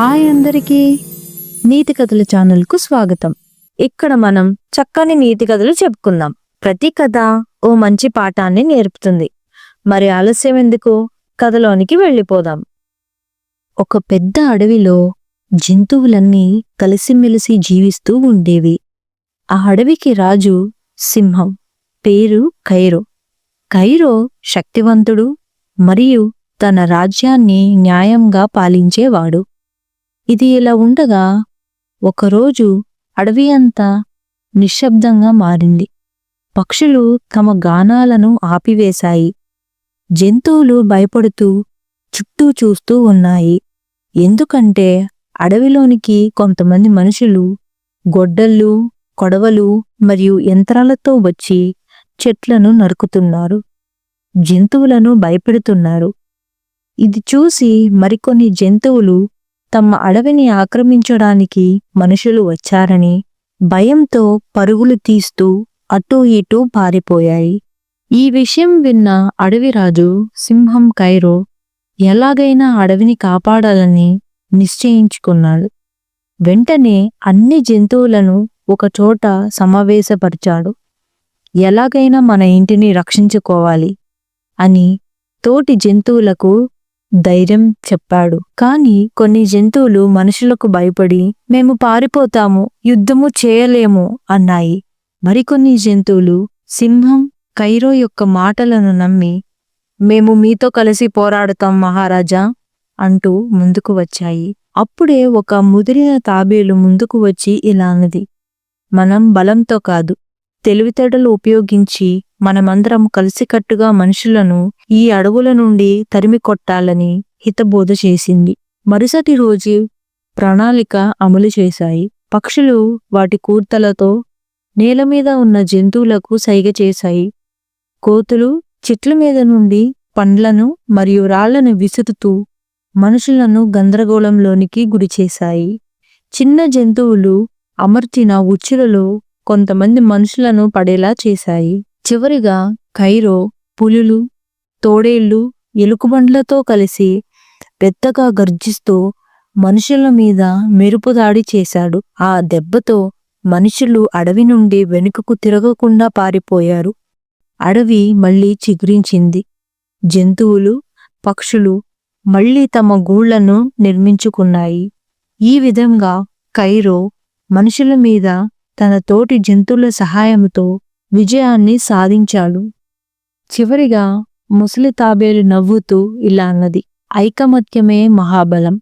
Hi అందరికీ, నీతి కథల ఛానల్కు స్వాగతం. ఇక్కడ మనం చక్కని నీతి కథలు చెప్పుకుందాం. ప్రతి కథ ఓ మంచి పాఠాన్ని నేర్పుతుంది. మరి ఆలస్యం ఎందుకు, కథలోనికి వెళ్ళిపోదాం. ఒక పెద్ద అడవిలో జంతువులన్నీ కలిసిమెలిసి జీవిస్తూ ఉండేవి. ఆ అడవికి రాజు సింహం, పేరు కైరో. కైరో శక్తివంతుడు మరియు తన రాజ్యాన్ని న్యాయంగా పాలించేవాడు. ఇది ఇలా ఉండగా ఒకరోజు అడవి అంతా నిశ్శబ్దంగా మారింది. పక్షులు తమ గానాలను ఆపివేశాయి. జంతువులు భయపడుతూ చుట్టూ చూస్తూ ఉన్నాయి. ఎందుకంటే అడవిలోనికి కొంతమంది మనుషులు గొడ్డళ్ళు, కొడవలు మరియు యంత్రాలతో వచ్చి చెట్లను నరుకుతున్నారు, జంతువులను భయపెడుతున్నారు. ఇది చూసి మరికొన్ని జంతువులు తమ అడవిని ఆక్రమించడానికి మనుషులు వచ్చారని భయంతో పరుగులు తీస్తూ అటూ ఇటూ పారిపోయాయి. ఈ విషయం విన్న అడవిరాజు సింహం కైరో ఎలాగైనా అడవిని కాపాడాలని నిశ్చయించుకున్నాడు. వెంటనే అన్ని జంతువులను ఒకచోట సమావేశపరిచాడు. ఎలాగైనా మన ఇంటిని రక్షించుకోవాలి అని తోటి జంతువులకు ధైర్యం చెప్పాడు. కాని కొన్ని జంతువులు మనుషులకు భయపడి మేము పారిపోతాము, యుద్ధము చేయలేము అన్నాయి. మరికొన్ని జంతువులు సింహం కైరో యొక్క మాటలను నమ్మి మేము మీతో కలిసి పోరాడుతాం మహారాజా అంటూ ముందుకు వచ్చాయి. అప్పుడే ఒక ముదిరిన తాబేలు ముందుకు వచ్చి ఇలా అన్నది, మనం బలంతో కాదు, తెలివితేటలు ఉపయోగించి మనమందరం కలిసికట్టుగా మనుషులను ఈ అడవుల నుండి తరిమి కొట్టాలని హితబోధ చేసింది. మరుసటి రోజు ప్రణాళిక అమలు చేశాయి. పక్షులు వాటి కూర్తలతో నేల మీద ఉన్న జంతువులకు సైగ చేశాయి. కోతులు చెట్ల మీద నుండి పండ్లను మరియు రాళ్లను విసురుతూ మనుషులను గందరగోళంలోనికి గురిచేశాయి. చిన్న జంతువులు అమర్చిన ఉచ్చులలో కొంతమంది మనుషులను పడేలా చేశాయి. చివరిగా కైరో పులులు, తోడేళ్లు, ఎలుకబండ్లతో కలిసి పెద్దగా గర్జిస్తూ మనుషుల మీద మెరుపుదాడి చేశాడు. ఆ దెబ్బతో మనుషులు అడవి నుండి వెనుకకు తిరగకుండా పారిపోయారు. అడవి మళ్లీ చిగురించింది. జంతువులు, పక్షులు మళ్లీ తమ గూళ్లను నిర్మించుకున్నాయి. ఈ విధంగా కైరో మనుషుల మీద తన తోటి జంతువుల సహాయంతో విజయాన్ని సాధించాడు. చివరిగా ముసలి తాబేలు నవ్వుతూ ఇలా అన్నది, ఐకమత్యమే మహాబలం.